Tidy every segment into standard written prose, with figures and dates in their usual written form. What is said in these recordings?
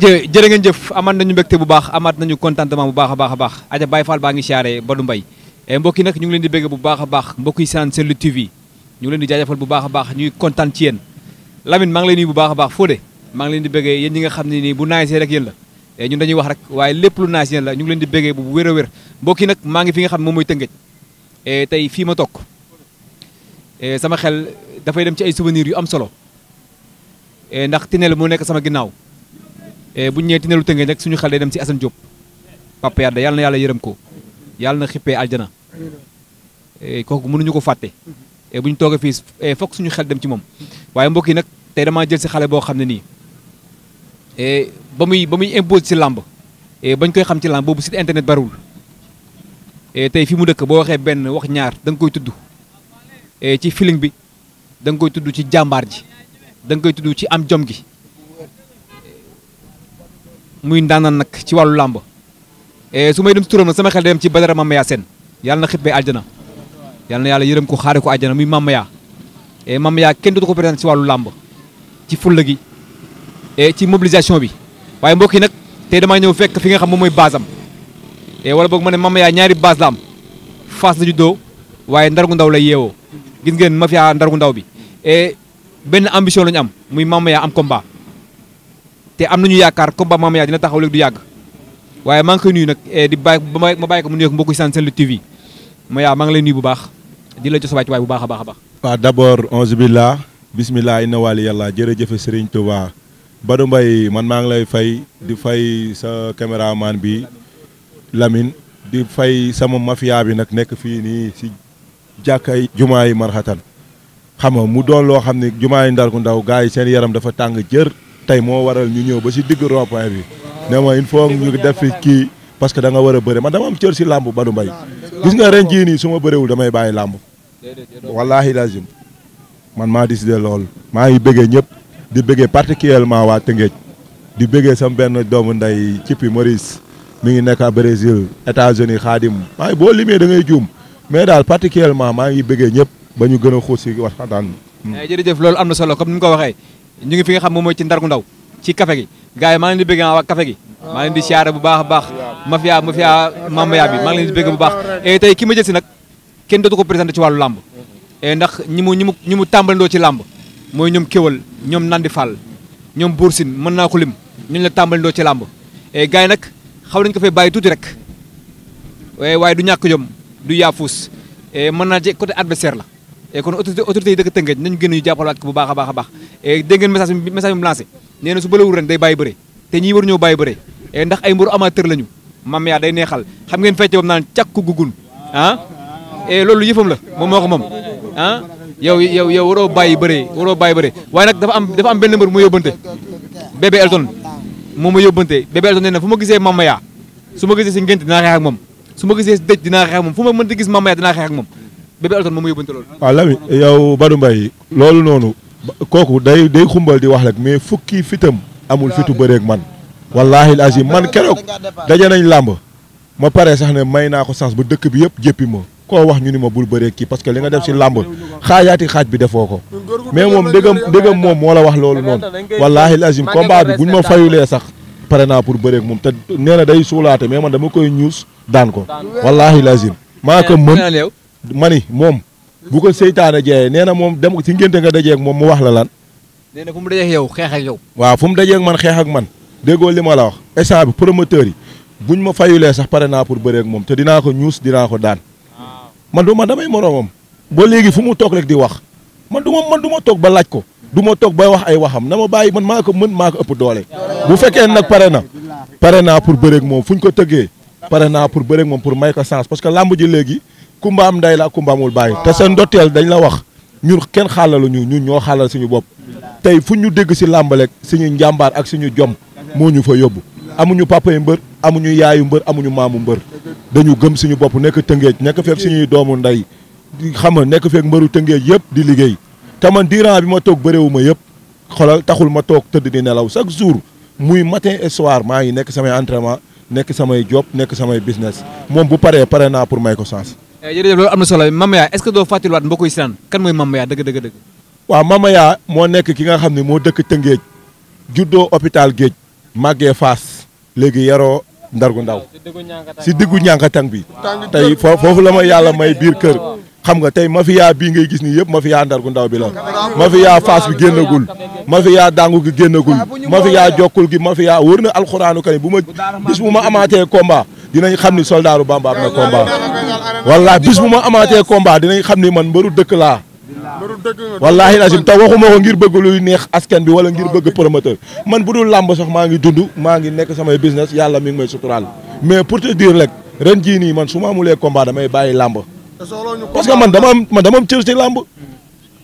aja jërë ngeen jëf amaat nañu mbégte bu baax amaat nañu contentement bu baax a baax aja Baye Fall baa ngi siyaare Badou Mbaye mbokk yi nag ñu ngi leen di bégg bu baax a baax mbokk yi seen Lutte TV ñu ngi leen di jaajëfal bu baax a baax ñuy kontaan ci yéen Lamine maa ngi lay nuyu bu baax a baax Fodé maa ngi leen di béggee yéen ñi nga xam ne nii bu naajsee rek yéen la ñun dañuy wax rek waaye lépp lu naaj yéen la ñu ngi leen di béggee bu wér a wér mbokk yi nag maa ngi fi nga xam ne moom mooy Tëngéej tey fii ma toog sama xel dafay dem ci ay souvenirs yu am solo ndax Tinel moo nekk sama ginnaaw bu ñu ñëwee Tinelu Tëngéej rek suñu xel day dem ci Assane Diop Papa Yada yàlla na yàlla yërëm ko yàlla na xippee aljana kooku mënuñu ko fàtte bu ñu toogee fii fokk suñu xel dem ci moom waaye mbokk yi nag tey damaa jël si xale boo xam ne nii ba muy impose ci làmb bañ koy xam ci làmb boobu site internet bariwul tey fi mu dëkk boo waxee benn wax ñaar da nga koy tudd ci feeling bi da nga koy tudd ci jàmbaar ji da nga koy tudd ci am jom gi muy ndaanaan nag ci wàllu làmb su may dem si turam nag sama xel dem ci Badara Mamaya Sène yàlla na xippee aljana yàlla na yàlla yërëm ko xaare ko aljana muy Mamaya Mamaya kenn dootu ko présenté ci wàllu làmb ci fulla gi ci mobilisation bi waaye mbokk yi nag tey damaa ñëw fekk fi nga xam moom mooy base am wala boog ma ne Mamaya ñaari base la am Fass la juddoo waaye Ndargu Ndaw lay yeewoo gis ngeen mafia Ndargu Ndaw bi benn ambition la ñu am muy Mamaya am combat te am nañu yaakaar combat Mamaya dina taxaw léegi du yàgg waaye maa ngi koy nuyu nag di bàyyi ma bàyyi ko mu nuyoog mbokk yi Sen Lutte TV Mamaya maa ngi lay nuyu bu baax di la jox sa wàccuwaay bu baax a baax a baax. waaw d'abord onze billah bismillah inna wali yàlla jërëjëf Serigne Touba Badou Mbaye man maa ngi lay fay di fay sa caméraman bi Lamine di fay sama mafia bi nag nekk fii nii si jàkkay jumaa yi Marxatan xam nga mu doon loo xam ne jumaa yi Ndargu Ndaw gars yi seen yaram dafa tàng jër tey moo waral ñu ñëw ba si digg rond-point bi ne ma il faut ñu def fi kii parce que da nga war a bëre man dama am cër si làmb Badou Mbaye gis nga ren jii nii su ma bëréwul damay bàyyi làmb wallahi lazim man maa décidé loolu maa ngi bëggee ñëpp di bëggee particulièrement waa Tëngéej di bëggee sama benn doomu nday Cipi Maurice mi ngi nekk à Brésil États-Unis Xaadim maa ngi boo limee da ngay juum mais daal particulièrement maa ngi bëggee ñëpp ba ñu gën a xuus si waxtaan. jërëjëf loolu am na solo comme ni nga ko waxee ñu ngi fi nga xam moom mooy ci Ndargu Ndaw ci café gi gars yi maa ngi leen di bëgg waa café gi maa ngi leen di siyaare bu baax a baax mafia Mamaya bi maa ngi leen di bëgg bu baax tey ki ma jël si nag kenn dootu ko présenté ci wàllu làmb ndax ñi mu tàmbalandoo ci làmb mooy ñoom Kéwal ñoom Nandi Fall ñoom Boursine mën naa ko lim ñooñu la tàmbalandoo ci làmb gars yi nag xaw nañu ko fay bàyyi tuuti rek waaye du ñàkk jom du yaafus mën naa ci côté adversaire la kon autorité yi dëkk Tëngéej nañu gën ñu jàppalaat ko bu baax a baax a baax dégg ngeen message bi mu lancé nee na su bëlewul ren day bàyyi bëre te ñii war ñoo bàyyi bëre ndax ay mburu amateur lañu Mamaya day neexal xam ngeen fecce bam naan càkku gugun loolu yëfam la moom moo ko moom yow waroo bàyyi bëre waaye nag dafa am benn mbër mu yóbbante bébé Elton moom ma yóbbante bébé Elton nee na fu ma gisee Mamaya su ma gisee si ngénte dinaa xeex ak moom su ma gisee si dëj dinaa xeex ak moom fu ma mënta gis Mamaya dinaa xeex ak moom bébé Elton moom ma yóbbante loolu waaw Lamine yow Badou Mbaye loolu noonu kooku day xumbal di wax rek mais fukki fitam amul fitu bëreeg man wallahi azim man keroog daje nañ làmb ma pare sax ne may naa ko sens ba dëkk bi yëpp jéppi ma koo wax ñu ni ma bul bëreeg kii parce que li nga def si làmb xaajaati xaaj bi defoo ko mais moom dëggam moom moo la wax loolu noonu wallahi azim combat bi buñ ma fayulee sax pare naa pour bëreeg moom te nee na day suulaate mais man dama koy ñuus daan ko wallahi azim maa ko mën mani moom bu ko seytaane jeeyee nee na moom dem si ngénte nga dajeeg moom mu wax la lan nee na fu mu dajeeg yow xeex ak yow waaw fu mu dajeeg man xeex ak man déggoo li ma la wax instant bi promoteur yi buñ ma fayulee sax pare naa pour bëreeg moom te dinaa ko ñuus dinaa ko daan man damay moroomam ba léegi fu mu toog rek di wax man du ma toog ba laaj ko du ma toog bay wax ay waxam na ma bàyyi man maa ko mën maa ko ëpp doole bu fekkee nag pare naa pour bëreeg moom fu ñu ko tëggee pare naa pour bëreeg moom pour may ko sens parce que làmb ji léegi kumba am nday la kumba amul bàyyi te seen ndotteel dañ la wax ñun kenn xaalalu ñun ñoo xaalal suñu bopp tey fu ñu dégg si làmb rek suñu njàmbaar ak suñu jom moo ñu fa yóbbu amuñu papa yu mbër amuñu yaayu mbër amuñu maamu mbër dañu gëm suñu bopp nekk Tëngéej nekk feek suñuy doomu nday xam nga nekk feek mbëru Tëngéej yëpp di liggéey te man diiran bi ma toog bëréewuma yëpp xoolal taxul ma toog tëdd di nelaw chaque jour muy matin et soir maa ngi nekk samay entraînement nekk samay job nekk samay business moom bu pare naa pour may ko chance. jërëjëf loolu am na solo Mamaya est-ce que doo fàttaliwaat mbokk yi si naan kan mooy Mamaya dëgg. waaw Mamaya moo nekk ki nga xam ne moo dëkk Tëngéej juddoo hôpital Géej màggee Fass léegi yaroo Ndargu Ndaw si diggu ñànkatang bi tey foofu la ma yàlla may biir kër xam nga tey mafia bii ngay gis nii yëpp mafia Ndargu Ndaw bi la mafia Fass bi génnagul mafia dangu gi génnagul mafia jokkul gi mafia wër na alxuraanu kani bis bu ma amaatee combat dinañ xam ni soldaaru Bamba am na combat wallahi bis bu ma amaatee combat dinañ xam ni man mbëru dëkk laa wallahi lazim te waxuma ko ngir bëgg luy neex askan bi wala ngir bëgg promoteur man bu dul làmb sax maa ngi dund maa ngi nekk samay business yàlla mi ngi may suturaal mais pour te dire rek ren jii nii man su ma amulee combat damay bàyyi làmb parce que man dama am cër ci làmb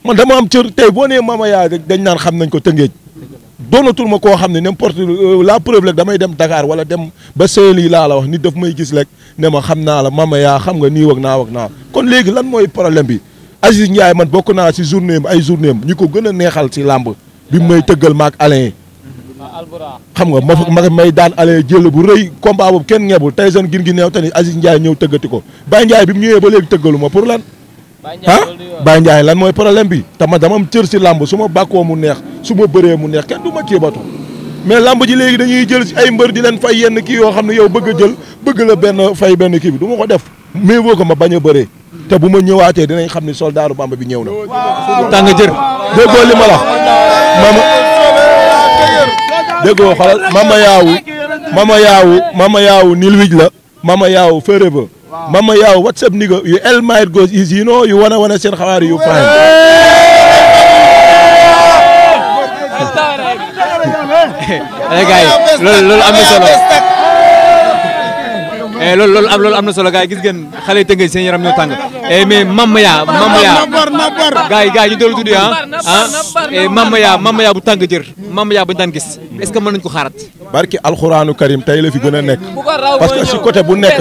man dama am cër tey boo nee Mama Yaa rek dañ naan xam nañ ko Tëngéej doonatul ma koo xam ne n'importe la preuve rek damay dem Dakar wala dem ba Saint-Louis laa la wax nit daf may gis rek ne ma xam naa la Mama Yaa xam nga nii wak naa kon léegi lan mooy problème bi Aziz Ndiaye man bokk naa si journée ay journée ñi ko gën a neexal si làmb bi may tëggal maak Alain xam nga ma may daan Alain jël bu rëy combat boobu kenn ngeebul tey seen gin gi neew te ni Aziz Ndiaye ñëw tëggati ko Baye Ndiaye bi mu ñëwee ba léegi tëggalu ma pour lan Baye Ndiaye lan mooy problème bi te ma dama am cër si làmb su ma bàkkoo mu neex su ma bëree mu neex kenn du ma kéebatu mais làmb ji léegi dañuy jël si ay mbër di leen fay yenn kii yoo xam ne yow bëgg a jël bëgg la benn fay benn kii bi du ma ko def mais boo ko ma bañ a bëree te bu ma ñëwaatee dinañ xam ne soldaaru Bamba bi ñëw na. tàng jër. déggoo li ma la mama déggoo xoolal mama yaawu nilwij la mama yaawu forever mama yaawu what's up nigga you el might goes easy you know you wanna seen xawaari you fine. loolu am na solo. loolu am na solo gars yi gis ngeen xale yi Tëngéej seen yaram ñoo tàng mais Mama Yaa gars yi ñu doon tuddee Mama Yaa bu tàng jër Mama Yaa bu ñu daan gis est-ce que mën nañu ko xaarat barki alxuraanu karim tey la fi gën a nekk parce que si côté bu nekk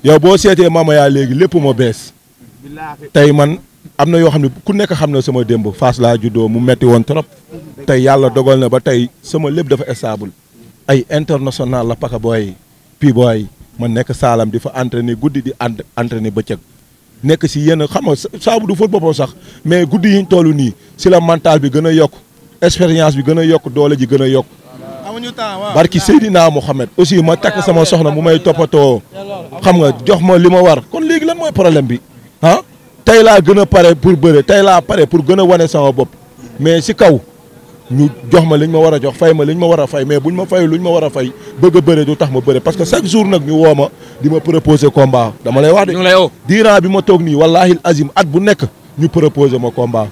yow boo seetee Mama Yaa léegi lépp moo bees tey man am na yoo xam ne ku nekk xam na sama démb Fass laa juddoo mu metti woon trop tey yàlla dogal na ba tey sama lépp dafa stable ay international la paka booy pi booy man nekk saalam di fa entraîner guddi di entraîner bëccëg nekk si yenn xam nga saabu du fóot boppam sax mais guddi yi ñu toll nii si la mental bi gën a yokk expérience bi gën a yokk doole ji gën a yokk barki Seydina Mohamed aussi ma takk sama soxna mu may toppatoo xam nga jox ma li ma war kon léegi lan mooy problème bi tey laa gën a pare pour bëre tey laa pare pour gën a wane sama bopp mais si kaw ñu jox ma liñ ma war a jox fay ma liñ ma war a fay mais buñ ma fay luñ ma war a fay bëgg a bëre du tax ma bëre parce que chaque jour nag ñu woo ma di ma proposer combat dama lay wax de diiran bi ma toog nii wallahi azim at bu nekk ñu proposer ma combat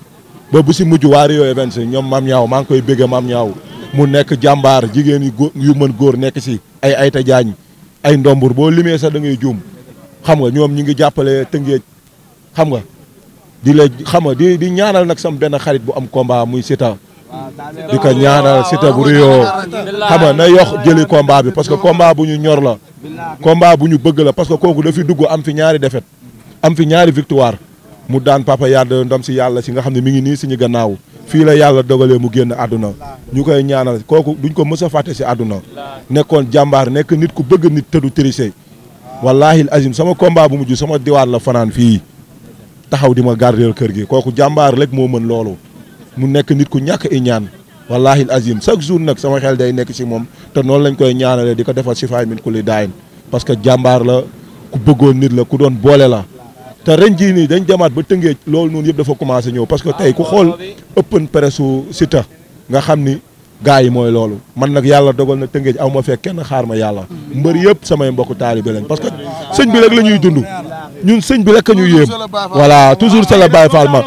ba bu si mujj waa Rio Events ñoom Mam Ñaaw maa ngi koy bégge Mam Ñaaw mu nekk jàmbaar jigéen yu mën góor nekk si ay Ayta Jaañ ay ndombur boo limee sax da ngay juum xam nga ñoom ñi ngi jàppale Tëngéej xam nga di la xam nga di ñaanal nag sam benn xarit bu am combat muy Sita di ko ñaanal Sita bu Rio xam nga na yox jëli combat bi parce que combat bu ñu ñor la combat bu ñu bëgg la parce que kooku dafi dugg am fi ñaari défaite am fi ñaari victoire mu daan Papa Yade ndam si yàlla si nga xam ne mi ngi nii suñu gannaaw fii la yàlla dogalee mu génn àdduna ñu koy ñaanal kooku duñ ko mës a fàtte si àdduna nekkoon jàmbaar nekk nit ku bëgg nit te du tricher wallahi azim sama combat bu mujj sama diwaan la fanaan fii taxaw di ma gardeel kër gi kooku jàmbaar rek moo mën loolu mu nekk nit ku ñàkk i ñaan wallahi azim chaque jour nag sama xel day nekk si moom te noonu lañ koy ñaanalee di ko defal si faay min ku li daayin parce que jàmbaar la ku bëggoon nit la ku doon boole la te ren jii nii dañ demaat ba Tëngéej loolu noonu yëpp dafa commencé ñëw parce que tey ku xool open presse su Siteu nga xam ni gars yi mooy loolu man nag yàlla dogal na Tëngéej aw ma fekk kenn xaar ma yàlla mbër yëpp samay mbokku taalibe lañ parce que sëñ bi rek la ñuy dund ñun sëñ bi rek a ñu yéem voilà toujours c'est la Baye Fall ma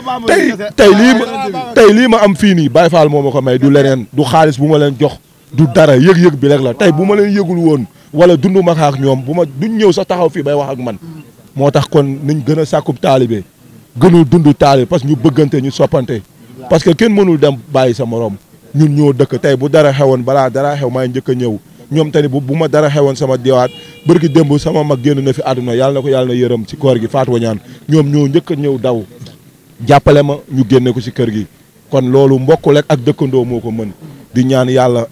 tey lii ma am fii nii Baye Fall moo ma ko may du leneen du xaalis bu ma leen jox du dara yëg-yëg bi rek la tey bu ma leen yëgul woon wala dund ma ak ñoom bu ma duñ ñëw sax taxaw fii bay wax ak man moo tax kon nañ gën a sàkkub taalibe gënul dund taalibe parce que ñu bëggante ñu soppante parce que kenn mënul dem bàyyi sa morom ñun ñoo dëkk tey bu dara xewoon balaa dara xew may njëkk a ñëw ñoom tamit bu ma dara xewoon sama diwaat bërki démb sama mag génn na fi àdduna yàlla na ko yàlla na yërëm ci koor gi Fatou Wañaan ñoom ñoo njëkk a ñëw daw jàppale ma ñu génne ko ci kër gi kon loolu mbokk lekk ak dëkkandoo moo ko mën di ñaan yàlla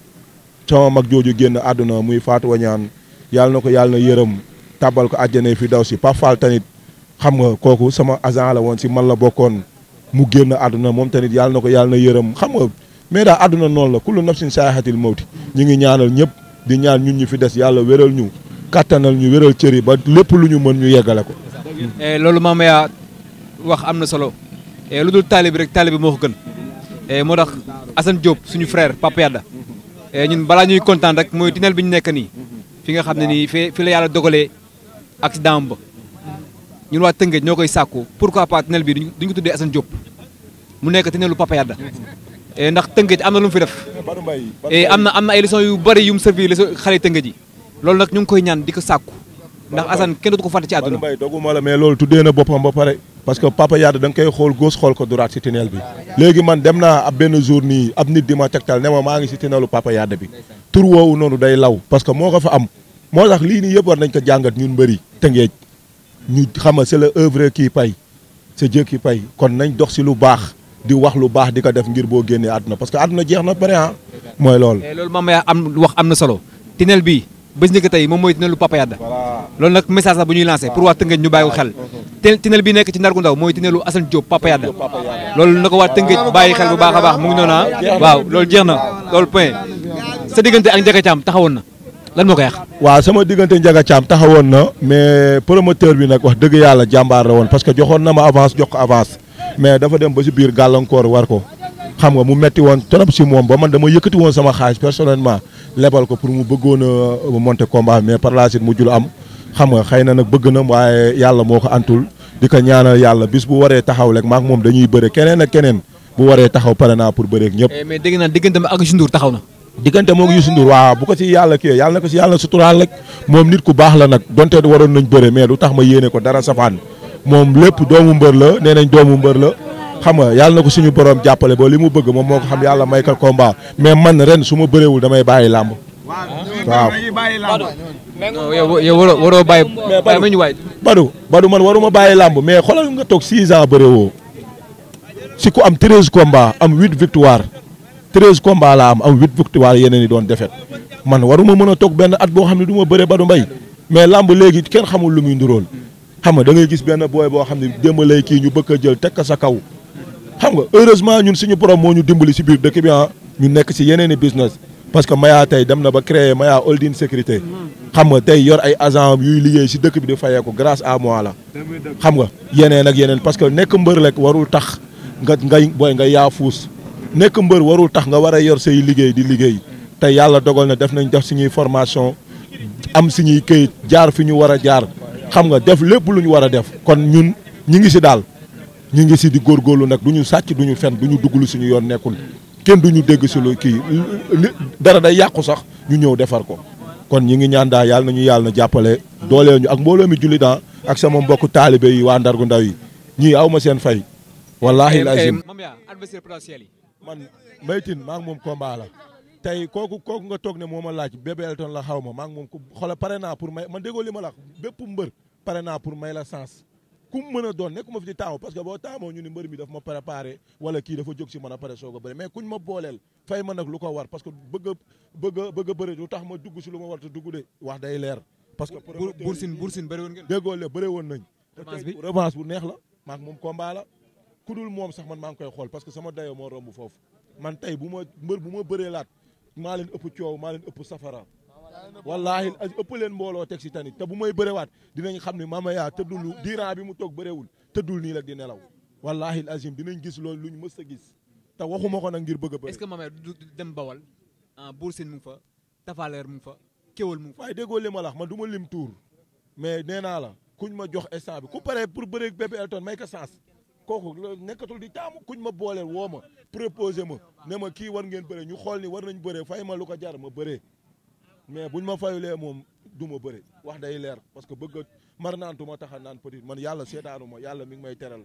sama mag jooju génn àdduna muy Fatou Wañaan yàlla na ko yàlla na yërëm tàbbal ko àjjana fi daw si Pape Fall tamit xam nga kooku sama agent la woon si man la bokkoon mu génn àdduna moom tamit yàlla na ko yàlla na yërëm xam nga mais daal àdduna noonu la kullu nafsin saahatil mawti ñu ngi ñaanal ñëpp di ñaan ñun ñu fi des yàlla wéral ñu kattanal ñu wéral cër yi ba lépp lu ñu mën ñu yeggale ko. loolu Mama Maya wax am na solo lu dul taalibi rek taalibi moo ko gën moo tax Assane Diop suñu frère Papa Yada ñun balaa ñuy kontaan rek mooy tunnel bi ñu nekk nii fi nga xam ne nii fi la yàlla dogalee accident ba ñun waa Tëngéej ñoo koy sàkku pourquoi pas tunnel bi duñ ko tuddee Assane Diop mu nekk tunnelu Papa Yada ndax Tëngéej am na lu mu fi def am na ay leçons yu bëri yu mu servi xale Tëngéej yi loolu nag ñu ngi koy ñaan di ko sàkku ndax Assane kenn dootu ko fàtte ci àdduna. Mbay doguma la mais loolu tuddee na boppam ba pare parce que Papa Yada da nga koy xool gauche xool ko droite si tunnel bi léegi man dem naa ab benn jour nii ab nit di ma tegtal ne ma maa ngi si tunnelu Papa Yada bi tur woowu noonu day law parce que moo ko fa am moo tax lii nii yëpp war nañ ko jàngat ñun mbëri Tëngéej ñu xam nga c'est le œuvre qui paye c'est Dieu qui paye kon nañ dox si lu baax di wax lu baax di ko def ngir boo génnee àdduna parce que àdduna jeex na pare ah mooy loolu. loolu Mama Maya am na solo tunnel bi bés njëkk tey moom mooy tunnelu Papa Yada loolu nag message la bu ñuy lancé pour waa Tëngéej ñu bàyyi ko xel tunnel bi nekk ci Ndargu Ndaw mooy tunnelu Assane Diop Papa Yada loolu na ko waa Tëngéej bàyyi xel bu baax a baax mu ngi noonu waaw loolu jeex na loolu point sa diggante ak Ndiaga Thiam taxawoon na lan moo ko yàq. waaw sama diggante Ndiaga Thiam taxawoon na mais promoteur bi nag wax dëgg yàlla jàmbaar la woon parce que joxoon na ma avance jox ko avance mais dafa dem ba si biir gàllankoor war ko xam nga mu metti woon trop si moom ba man dama yëkkati woon sama xaalis personnellement lebal ko pour mu bëggoon a monter combat mais par la suite mujjul am xam nga xëy na nag bëgg na waaye yàlla moo ko antul di ko ñaanal yàlla bis bu waree taxaw rek maak moom dañuy bëre keneen ak keneen bu waree taxaw pare naa pour bëre ak ñëpp. mais dégg naa diggante ak Youssou Ndour taxaw na. diggante moo ngi Youssou Ndour waaw bu ko ci yàlla kii yàlla na ko ci yàlla suturaal rek moom nit ku baax la nag donte waroon nañ bëre mais lu tax ma yéene ko dara safaan moom lépp doomu mbër la nee nañ doomu mbër la xam nga yàlla na ko suñu borom jàppale ba li mu bëgg moom moo ko xam yàlla may ko combat mais man ren su ma bëreewul damay bàyyi làmb waaw. yow waroo bàyyi. mais ma ñu waay. Badou man waruma bàyyi làmb mais xoolal nga toog 6 ans bëreewoo si ku am 13 combats am 8 victoire 13 combats laa am 8 victoire yeneen yi doon defet man waruma mën a toog benn at boo xam ne du ma bëre Badou Mbaye mais làmb léegi kenn xamul lu muy nduróol xam nga da ngay gis benn booy boo xam ne démb lay kii ñu bëgg a jël teg ko sa kaw xam nga heureusement ñun suñu borom moo ñu dimbali si biir dëkk bi ñu nekk si yeneen i business parce que Maya tey dem na ba créer Maya holding sécurité xam nga tey yor ay agent yuy liggéey si dëkk bi di fayeeku grâce à moi la xam nga yeneen ak yeneen parce que nekk mbër rek warul tax nga yaafuus nekk mbër warul tax nga war a yor say liggéey di liggéey tey yàlla dogal na def nañ def suñuy formation am suñuy këyit jaar fi ñu war a jaar xam nga def lépp lu ñu war a def kon ñun ñi ngi si daal ñu ngi si di góorgóorlu nag du ñu sàcc du ñu fen du ñu dugg lu suñu yoon nekkul kenn du ñu dégg si lu kii dara day yàqu sax ñu ñëw defar ko kon ñi ngi ñaan daal yàlla na ñu yàlla na jàppale dooleel ñu ak mbooloo mi jullit ak sama mbokku taalibe yi waa Ndargu Ndaw yi ñii aw ma seen fay wallahi lazim adversaire potentiel yi man Mbaytin maa ngi moom combat la tey kooku nga toog ne moo ma laaj Bébé Elton la xaw ma maa ngi moom xoolal pare naa pour may man déggoo li ma la bépp mbër pare naa pour may la sens ku mu mën a doon nekkuma fi di taamu parce que boo taamoo ñu ni mbër mi daf ma préparé wala kii dafa jóg si man a pare soog a bëri mais kuñ ma booleel fay ma nag lu ko war parce que bëgg a bëri du tax ma dugg si lu ma war te dugg de wax day leer parce que Boursin bëri woon ngeen déggoo le bëri woon nañ revanche bu neex la maa ngi moom combat la ku dul moom sax man maa ngi koy xool parce que sama dayoo moo romb foofu man tey bu ma bëree laat maa leen ëpp coow maa leen ëpp safara wallaahi ëpp leen mbooloo teg si tanit te bu may bërewaat dinañ xam ne Mama Maya tëddul diiran bi mu toog bëreewul tëddul nii rek di nelaw wallaahi azim dinañ gis loolu luñ mës a gis te waxuma ko nag ngir bëgg a bëri. est-ce que Mama Maya du dem Bawal Boursin mu ngi fa Tafaleer mu ngi fa Kéwal mu ngi fa. waaye déggoo li ma la wax man du ma lim tuur mais nee naa la kuñ ma jox instant bi ku paree pour bëreeg Bébé Elton may ko sens kooku nekkatul di taamu kuñ ma booleel woo ma proposé ma ne ma kii war ngeen bëre ñu xool ni war nañ bëree fay ma lu ko jar ma bëree mais buñ ma fayulee moom du ma bëre wax day leer parce que bëgg mar naantu ma tax a naan petit man yàlla seetaanu ma yàlla mi ngi may teral